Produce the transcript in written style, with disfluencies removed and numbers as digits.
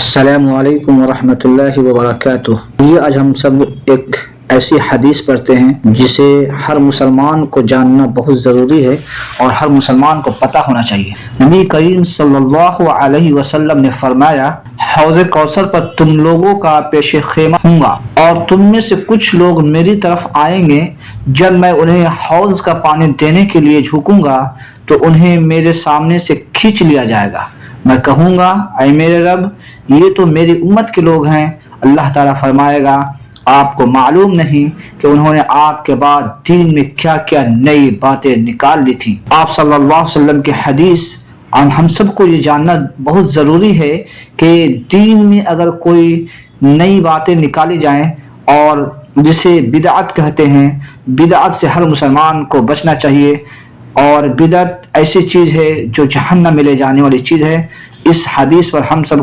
السلام علیکم ورحمۃ اللہ وبرکاتہ۔ یہ آج ہم سب ایک ایسی حدیث پڑھتے ہیں جسے ہر مسلمان کو جاننا بہت ضروری ہے اور ہر مسلمان کو پتہ ہونا چاہیے۔ نبی کریم صلی اللہ علیہ وسلم نے فرمایا، حوض کوثر پر تم لوگوں کا پیش خیمہ ہوں گا اور تم میں سے کچھ لوگ میری طرف آئیں گے۔ جب میں انہیں حوض کا پانی دینے کے لیے جھکوں گا تو انہیں میرے سامنے سے کھینچ لیا جائے گا۔ میں کہوں گا، اے میرے رب، یہ تو میری امت کے لوگ ہیں۔ اللہ تعالیٰ فرمائے گا، آپ کو معلوم نہیں کہ انہوں نے آپ کے بعد دین میں کیا کیا نئی باتیں نکال لی تھیں۔ آپ صلی اللہ علیہ وسلم کی حدیث ہم سب کو یہ جاننا بہت ضروری ہے کہ دین میں اگر کوئی نئی باتیں نکالی جائیں، اور جسے بدعت کہتے ہیں، بدعت سے ہر مسلمان کو بچنا چاہیے، اور بدعت ایسی چیز ہے جو جہنم میں لے جانے والی چیز ہے۔ اس حدیث پر ہم سب